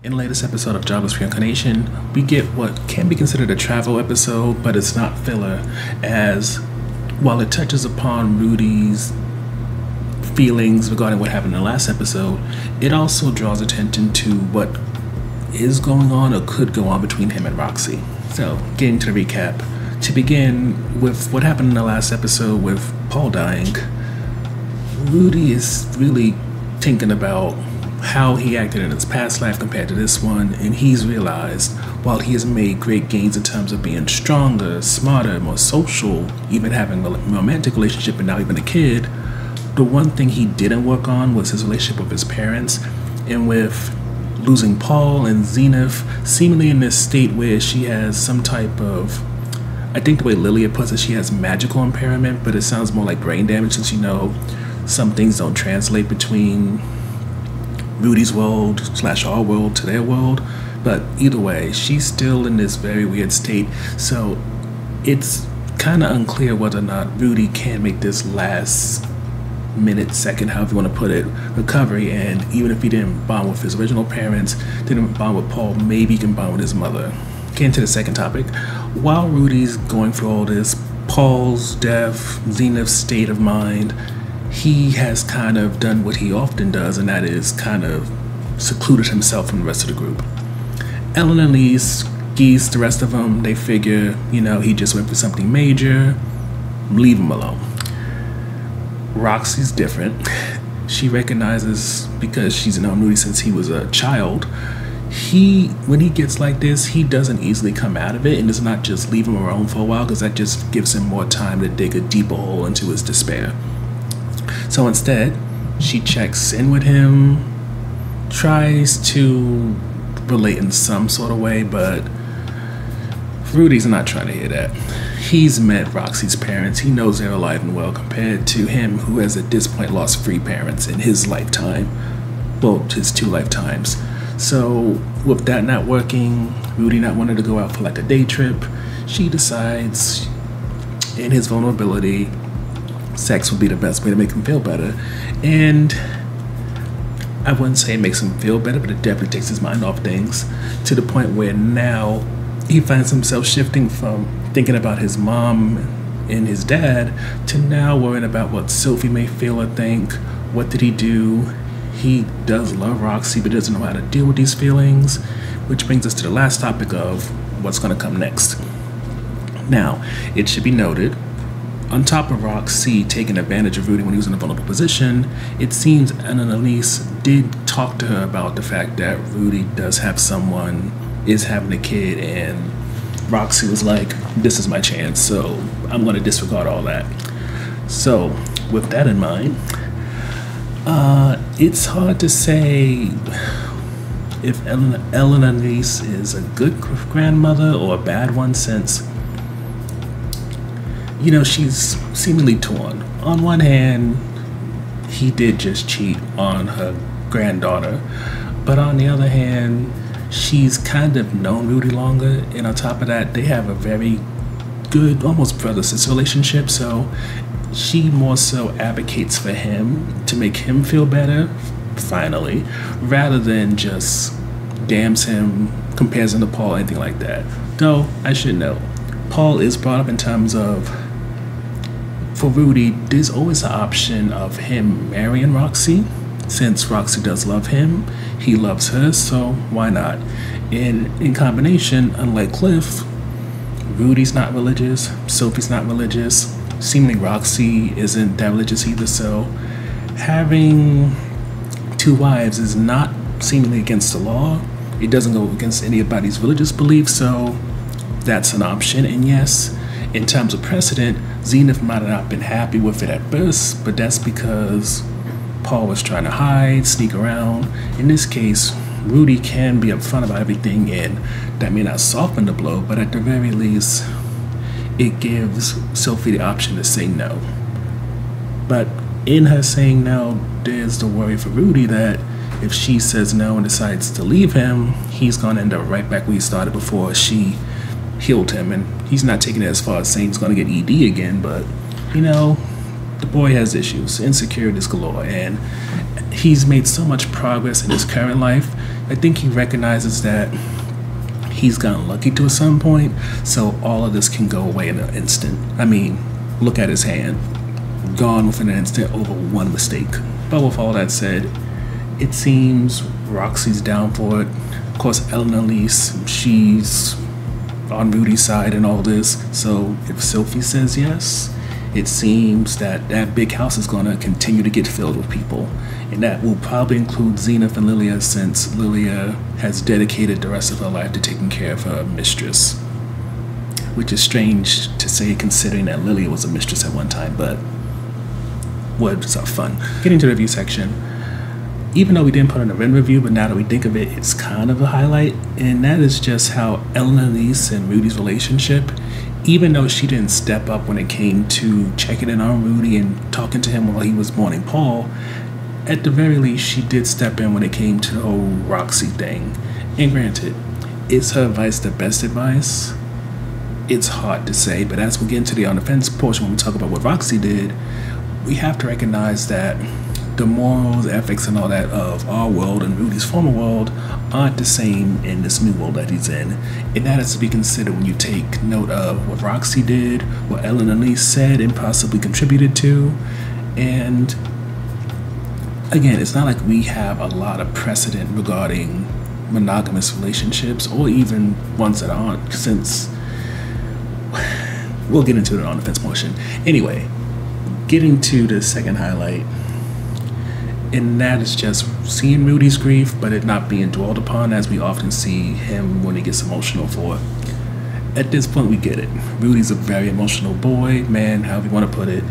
In the latest episode of Jobless Reincarnation, we get what can be considered a travel episode, but it's not filler, as while it touches upon Rudy's feelings regarding what happened in the last episode, it also draws attention to what is going on or could go on between him and Roxy. So, getting to the recap. To begin with what happened in the last episode with Paul dying, Rudy is really thinking about how he acted in his past life compared to this one, and he's realized while he has made great gains in terms of being stronger, smarter, more social, even having a romantic relationship and now even a kid, the one thing he didn't work on was his relationship with his parents. And with losing Paul and Zenith seemingly in this state where she has some type of, I think the way Lilia puts it, she has magical impairment, but it sounds more like brain damage, since some things don't translate between Rudy's world / our world to their world. But either way, she's still in this very weird state, so it's kind of unclear whether or not Rudy can make this last minute, second, however you want to put it, recovery. And even if he didn't bond with his original parents, didn't bond with Paul, maybe he can bond with his mother. Getting to the second topic, while Rudy's going through all this, Paul's death, Zenith's state of mind, he has kind of done what he often does, and that is kind of secluded himself from the rest of the group. Ellen leaves, Geese, the rest of them, they figure, he just went for something major, leave him alone. Roxy's different. She recognizes, because she's known Rudy since he was a child, when he gets like this, he doesn't easily come out of it, and does not just leave him alone for a while, because that just gives him more time to dig a deeper hole into his despair. So instead, she checks in with him, tries to relate in some sort of way, but Rudy's not trying to hear that. He's met Roxy's parents. He knows they're alive and well, compared to him, who has at this point lost 3 parents in his lifetime. Well, his 2 lifetimes. So with that not working, Rudy not wanting to go out for like a day trip, she decides, in his vulnerability, sex would be the best way to make him feel better. And I wouldn't say it makes him feel better, but it definitely takes his mind off things, to the point where now he finds himself shifting from thinking about his mom and his dad to now worrying about what Sophie may feel or think. What did he do? He does love Roxy, but doesn't know how to deal with these feelings, which brings us to the last topic of what's going to come next. Now, it should be noted, on top of Roxy taking advantage of Rudy when he was in a vulnerable position, it seems Annalise did talk to her about the fact that Rudy does have someone, is having a kid, and Roxy was like, this is my chance, so I'm going to disregard all that. So, with that in mind, it's hard to say if Annalise is a good grandmother or a bad one, since she's seemingly torn. On one hand, he did just cheat on her granddaughter, but on the other hand, she's kind of known Rudy longer, and on top of that, they have a very good, almost brother-sister relationship, so she more so advocates for him to make him feel better, finally, rather than just damns him, compares him to Paul, anything like that. Though, I should note, Paul is brought up in terms of, for Rudy, there's always the option of him marrying Roxy. Since Roxy does love him, he loves her, so why not? And in combination, unlike Cliff, Rudy's not religious, Sophie's not religious, seemingly Roxy isn't that religious either, so having 2 wives is not seemingly against the law. It doesn't go against anybody's religious beliefs, so that's an option. And yes, in terms of precedent, Zenith might have not been happy with it at first, but that's because Paul was trying to hide, sneak around. In this case, Rudy can be upfront about everything, and that may not soften the blow, but at the very least, it gives Sophie the option to say no. But in her saying no, there's the worry for Rudy that if she says no and decides to leave him, he's gonna end up right back where he started before she healed him. And he's not taking it as far as saying he's gonna get ED again, but the boy has issues, insecurities galore, and he's made so much progress in his current life. I think he recognizes that he's gotten lucky to some point, so all of this can go away in an instant. I mean, look at his hand. Gone within an instant over one mistake. But with all that said, it seems Roxy's down for it. Of course, Elise, she's on Rudy's side and all this, so if Sophie says yes, it seems that that big house is going to continue to get filled with people. And that will probably include Zenith and Lilia, since Lilia has dedicated the rest of her life to taking care of her mistress. Which is strange to say, considering that Lilia was a mistress at one time, but words are fun. Getting to the review section, even though we didn't put in a written review, but now that we think of it, it's kind of a highlight, and that is just how Elise and Rudy's relationship, even though she didn't step up when it came to checking in on Rudy and talking to him while he was mourning Paul, at the very least, she did step in when it came to the whole Roxy thing. And granted, is her advice the best advice? It's hard to say, but as we get into the on the fence portion, when we talk about what Roxy did, we have to recognize that the morals, ethics, and all that of our world and Rudy's former world aren't the same in this new world that he's in. And that has to be considered when you take note of what Roxy did, what Elise said and possibly contributed to. And again, it's not like we have a lot of precedent regarding monogamous relationships, or even ones that aren't, since we'll get into it on the fence portion. Anyway, getting to the second highlight, and that is just seeing Rudy's grief, but it not being dwelled upon as we often see him when he gets emotional for. At this point, we get it. Rudy's a very emotional boy, man, however you want to put it,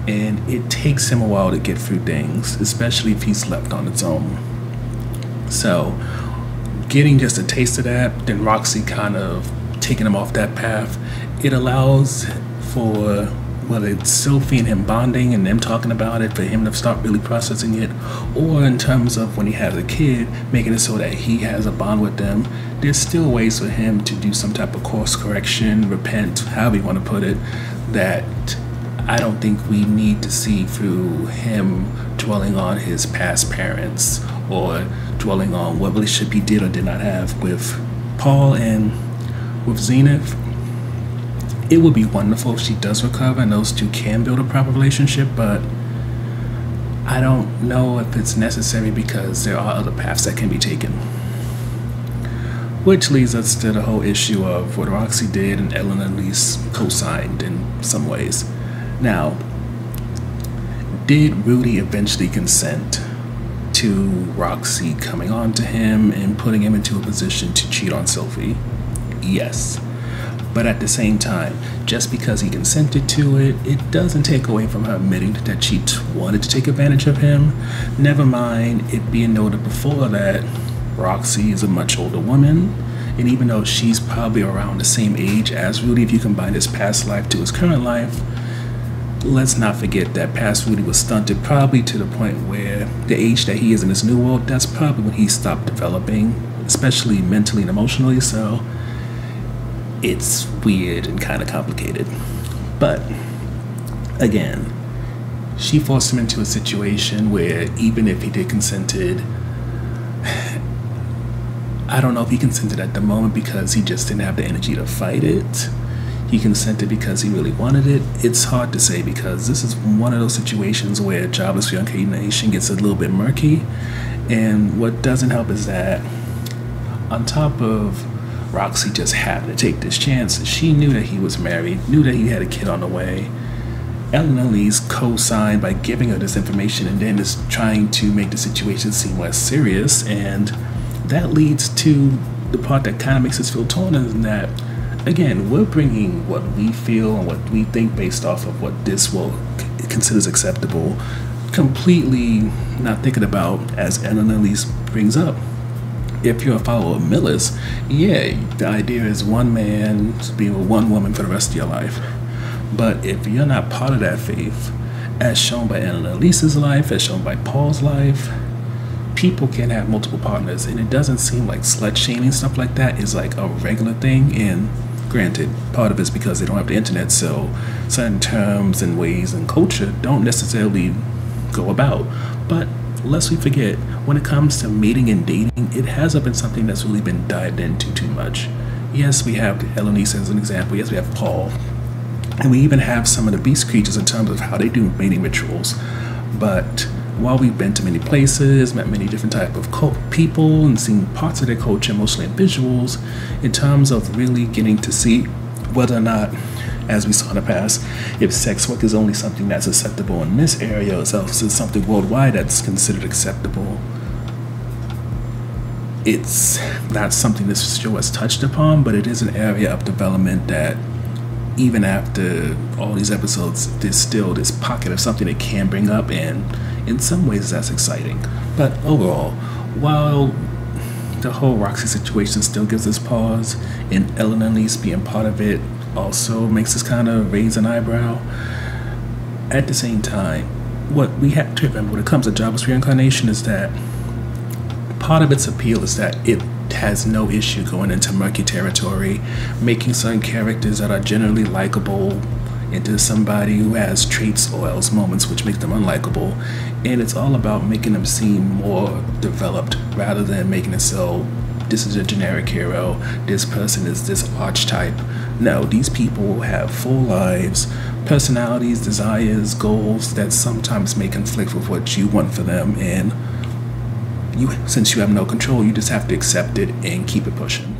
and it takes him a while to get through things, especially if he's left on its own. So, getting just a taste of that, then Roxy kind of taking him off that path, it allows for, whether it's Sophie and him bonding and them talking about it, for him to start really processing it, or in terms of when he has a kid, making it so that he has a bond with them, there's still ways for him to do some type of course correction, repent, however you want to put it, that I don't think we need to see through him dwelling on his past parents, or dwelling on what relationship he did or did not have with Paul and with Zenith. It would be wonderful if she does recover and those two can build a proper relationship, but I don't know if it's necessary, because there are other paths that can be taken. Which leads us to the whole issue of what Roxy did and Elise co-signed in some ways. Now, did Rudy eventually consent to Roxy coming on to him and putting him into a position to cheat on Sophie? Yes. But at the same time, just because he consented to it, it doesn't take away from her admitting that she wanted to take advantage of him. Never mind it being noted before that Roxy is a much older woman, and even though she's probably around the same age as Rudy, if you combine his past life to his current life, let's not forget that past Rudy was stunted probably to the point where the age that he is in this new world, that's probably when he stopped developing, especially mentally and emotionally, so it's weird and kind of complicated. But again, she forced him into a situation where even if he did consented, I don't know if he consented at the moment because he just didn't have the energy to fight it. He consented because he really wanted it. It's hard to say, because this is one of those situations where Jobless Reincarnation gets a little bit murky. And what doesn't help is that on top of Roxy just happened to take this chance, she knew that he was married, knew that he had a kid on the way. Elise co-signed by giving her this information, and then is trying to make the situation seem less serious, and that leads to the part that kind of makes us feel torn, is that, again, we're bringing what we feel and what we think based off of what this world considers acceptable, completely not thinking about, as Elise brings up, if you're a follower of Miller's, yeah, the idea is one man being with one woman for the rest of your life. But if you're not part of that faith, as shown by Elise's life, as shown by Paul's life, people can have multiple partners, and it doesn't seem like slut-shaming, stuff like that, is like a regular thing. And granted, part of it's because they don't have the internet, so certain terms and ways and culture don't necessarily go about. But lest we forget, when it comes to mating and dating, it hasn't been something that's really been dived into too much. Yes, we have Eloise as an example. Yes, we have Paul. And we even have some of the beast creatures in terms of how they do mating rituals. But while we've been to many places, met many different type of people, and seen parts of their culture, mostly in visuals, in terms of really getting to see whether or not, as we saw in the past, if sex work is only something that's acceptable in this area, or else it's something worldwide that's considered acceptable. It's not something this show has touched upon, but it is an area of development that even after all these episodes, there's still this pocket of something it can bring up, and in some ways that's exciting. But overall, while the whole Roxy situation still gives us pause, and Ellen at least being part of it also makes us kind of raise an eyebrow, at the same time, what we have to remember when it comes to Jobless Reincarnation is that part of its appeal is that it has no issue going into murky territory, making certain characters that are generally likable into somebody who has traits or else moments which make them unlikable, and it's all about making them seem more developed rather than making it so this is a generic hero, this person is this archetype. No, these people have full lives, personalities, desires, goals that sometimes may conflict with what you want for them, and since you have no control, you just have to accept it and keep it pushing.